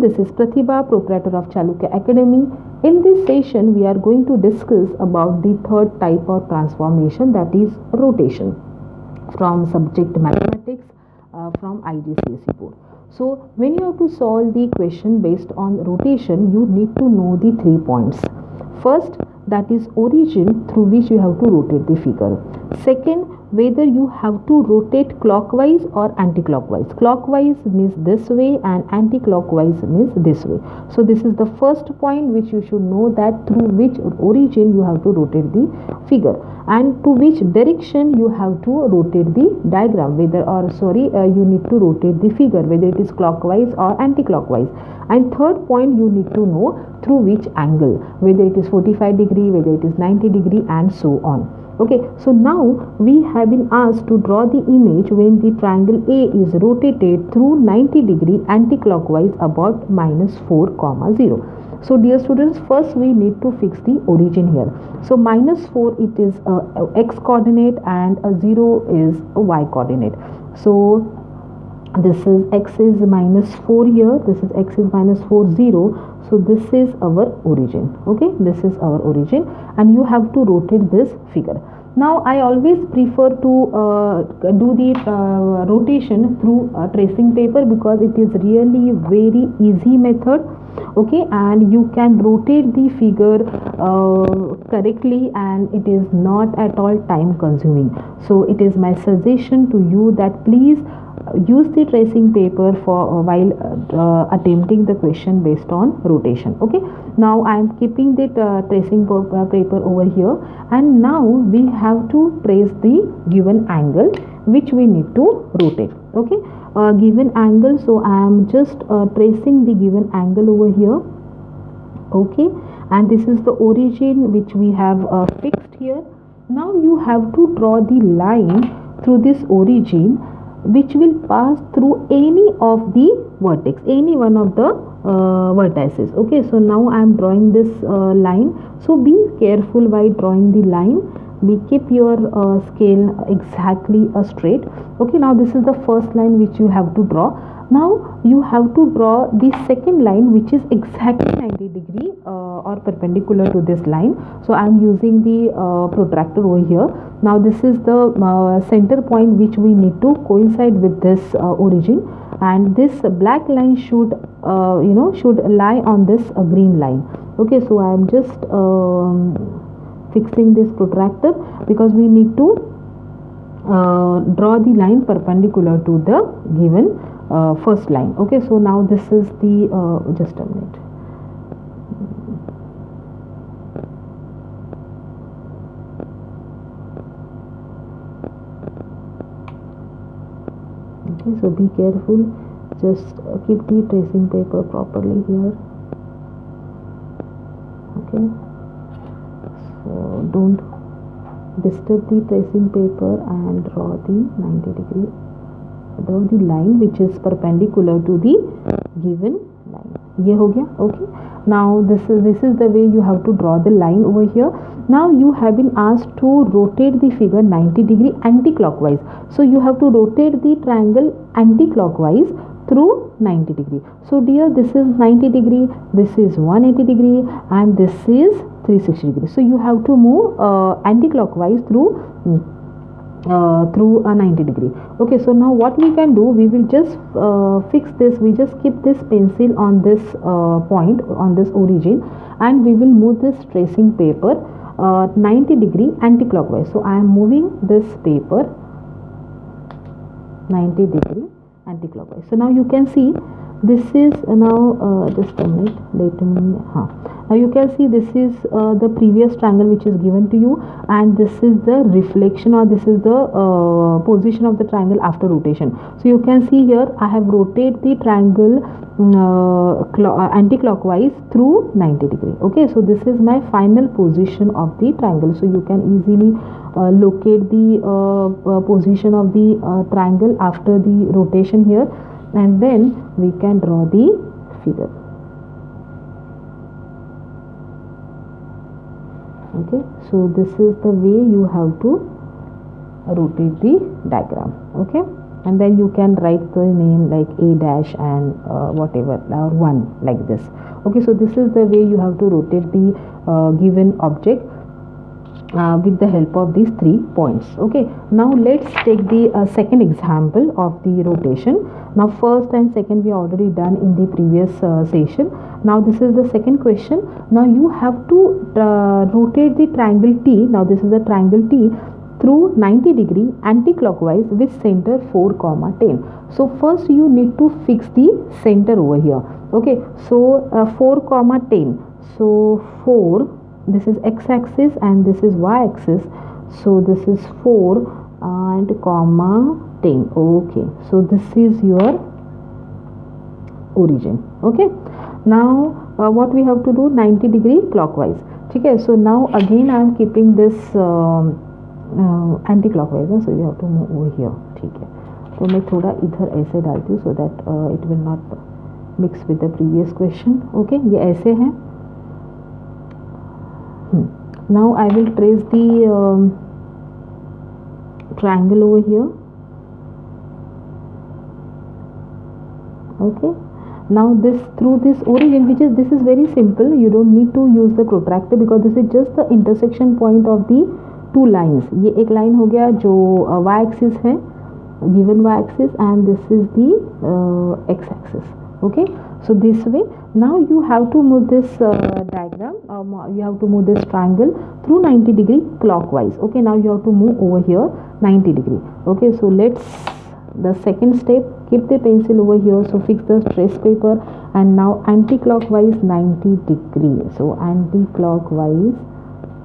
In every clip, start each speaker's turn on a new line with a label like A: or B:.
A: This is Pratibha, proprietor of Chalukya Academy. In this session, we are going to discuss about the third type of transformation, that is rotation, from subject mathematics from IGCSE board. So when you have to solve the question based on rotation, you need to know the 3 points. First, that is origin through which you have to rotate the figure. Second, whether you have to rotate clockwise or anti-clockwise. Clockwise means this way and anti-clockwise means this way. So this is the first point which you should know, that through which origin you have to rotate the figure and to which direction you have to rotate the diagram, you need to rotate the figure, whether it is clockwise or anti-clockwise. And third point, you need to know through which angle, whether it is 45 degree, whether it is 90 degree, and so on. Okay, so now we have been asked to draw the image when the triangle A is rotated through 90 degree anti-clockwise about -4, 0. So dear students, first we need to fix the origin here. So -4, it is a x coordinate and a 0 is a y coordinate. So this is x is -4 here, this is x is -4, 0. So this is our origin. Okay, this is our origin and you have to rotate this figure. Now I always prefer to do the rotation through tracing paper, because it is really very easy method. Okay, and you can rotate the figure correctly and it is not at all time consuming. So it is my suggestion to you that please use the tracing paper for while attempting the question based on rotation. Okay, now I am keeping the tracing paper over here, and now we have to trace the given angle which we need to rotate. Okay, given angle, so I am just tracing the given angle over here. Okay, and this is the origin which we have fixed here. Now you have to draw the line through this origin which will pass through any of the vertex, any one of the vertices. Okay, so now I am drawing this line. So be careful while drawing the line. Keep your scale exactly straight. Okay, now this is the first line which you have to draw. Now you have to draw the second line which is exactly 90 degree or perpendicular to this line. So I am using the protractor over here. Now this is the center point which we need to coincide with this origin, and this black line should should lie on this green line. Okay, so I am just fixing this protractor because we need to draw the line perpendicular to the given first line. Okay, so now this is the just a minute. Okay, so be careful, just keep the tracing paper properly here. Okay, so don't disturb the tracing paper and draw the 90 degree, draw the line which is perpendicular to the given line. ये हो गया. Okay, now this is the way you have to draw the line over here. Now you have been asked to rotate the figure 90 degree anti-clockwise. So you have to rotate the triangle anti-clockwise through 90 degree. So dear, this is 90 degree, this is 180 degree, and this is 360 degree. So you have to move anti-clockwise through a 90 degree. Okay, so now what we can do, we will just fix this. We just keep this pencil on this point, on this origin, and we will move this tracing paper 90 degree anti-clockwise. So I am moving this paper 90 degree anti-clockwise. So now you can see this is now just a minute, let me now you can see this is the previous triangle which is given to you, and this is the reflection, or this is the position of the triangle after rotation. So you can see here I have rotated the triangle anti-clockwise through 90 degree. Okay, so this is my final position of the triangle. So you can easily locate the position of the triangle after the rotation here, and then we can draw the figure. Okay, so this is the way you have to rotate the diagram. Okay, and then you can write the name like a dash and whatever, 1, like this. Okay, so this is the way you have to rotate the given object with the help of these 3 points. Okay, now let's take the second example of the rotation. Now first and second we already done in the previous session. Now this is the second question. Now you have to rotate the triangle T. Now this is a triangle T through 90 degree anti-clockwise with center 4, 10. So first you need to fix the center over here. Okay, so 4, 10. So 4, this is x-axis and this is y-axis, so this is 4 and comma 10. Okay, so this is your origin. Okay, now what we have to do, 90 degree clockwise. Okay, so now again I am keeping this anti clockwise है, so you have to move over here. ठीक है, तो मैं थोड़ा इधर ऐसे डालती हूँ so that it will not mix with the previous question. Okay, ये ऐसे हैं. Now I will trace the triangle over here. Okay, now this through this origin, which is, this is very simple, you don't need to use the protractor because this is just the intersection point of the two lines. ये एक line हो गया जो y axis है, given y axis, and this is the x axis. Okay, so this way now you have to move this diagram, you have to move this triangle through 90 degree clockwise. Okay, now you have to move over here 90 degree. Okay, so let's, the second step, keep the pencil over here, so fix the trace paper, and now anti-clockwise 90 degree. So anti-clockwise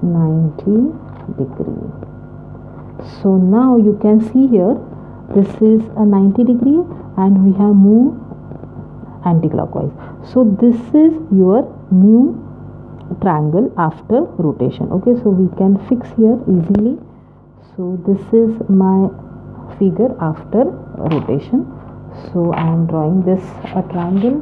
A: 90 degree. So now you can see here, this is a 90 degree and we have moved anti-clockwise. So this is your new triangle after rotation. Okay, so we can fix here easily. So this is my figure after rotation. So I am drawing this a triangle.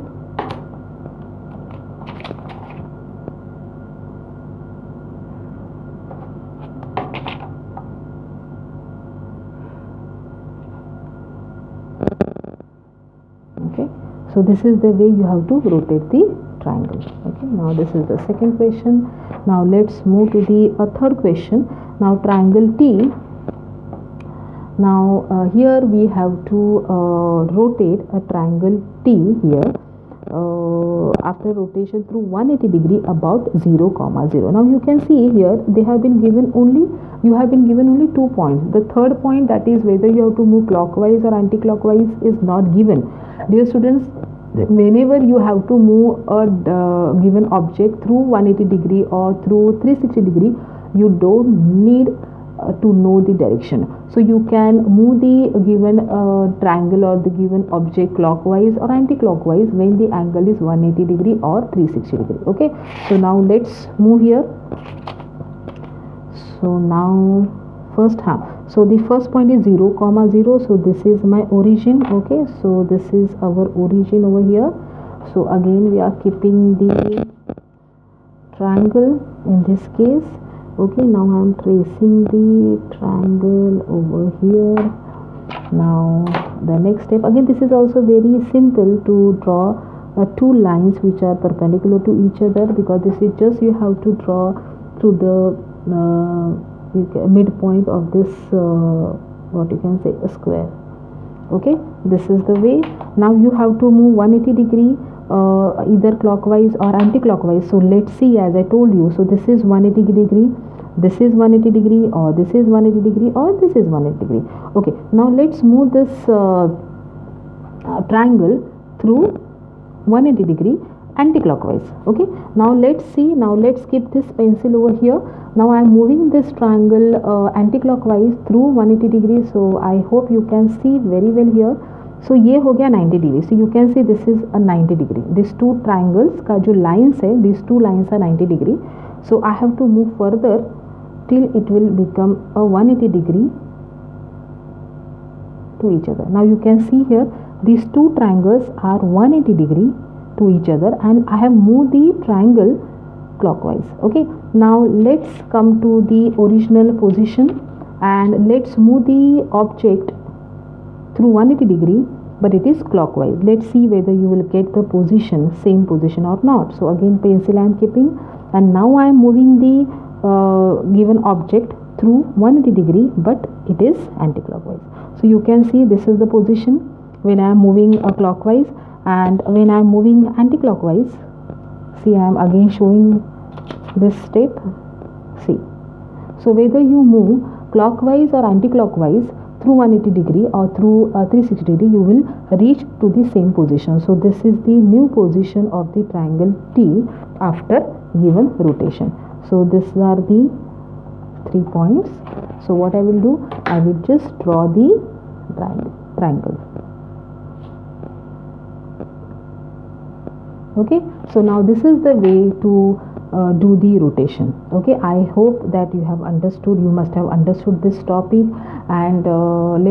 A: Okay, so this is the way you have to rotate the triangle. Okay, now this is the second question. Now let's move to the third question. Now triangle T. Now here we have to rotate a triangle T here after rotation through 180 degree about 0, 0. Now you can see here they have been given only, you have been given only 2 points. The third point, that is whether you have to move clockwise or anti-clockwise, is not given. Dear students, whenever you have to move a given object through 180 degree or through 360 degree, you don't need to know the direction. So you can move the given triangle or the given object clockwise or anti-clockwise when the angle is 180 degree or 360 degree. Okay, so now let's move here. So now first so the first point is 0, 0. So this is my origin. Okay, so this is our origin over here. So again we are keeping the triangle in this case. Okay, now I am tracing the triangle over here. Now the next step, again this is also very simple to draw two lines which are perpendicular to each other, because this is just, you have to draw through the midpoint of this what you can say, a square. Okay, this is the way. Now you have to move 180 degree either clockwise or anti-clockwise. So let's see, as I told you, so this is 180 degree, this is 180 degree, or this is 180 degree, or this is 180 degree. Okay, now let's move this triangle through 180 degree anti-clockwise. Okay, now let's see, now let's keep this pencil over here. Now I am moving this triangle anti-clockwise through 180 degree. So I hope you can see very well here. So ये हो गया 90 degree. So you can see this is a 90 degree. These two triangles का जो lines है, these two lines are 90 degree. So I have to move further till it will become a 180 degree to each other. Now you can see here these two triangles are 180 degree to each other, and I have moved the triangle clockwise. Okay, now let's come to the original position and let's move the object through 180 degree, but it is clockwise. Let's see whether you will get the position, same position or not. So again pencil I am keeping, and now I am moving the given object through 180 degree, but it is anti-clockwise. So you can see this is the position when I am moving clockwise, and when I am moving anti-clockwise, see I am again showing this step. See, so whether you move clockwise or anti-clockwise through 180 degree or through 360 degree, you will reach to the same position. So this is the new position of the triangle T after given rotation. So these are the 3 points. So what I will do, I will just draw the triangle. Okay, so now this is the way to do the rotation. Okay, I hope that you have understood, you must have understood this topic, and let's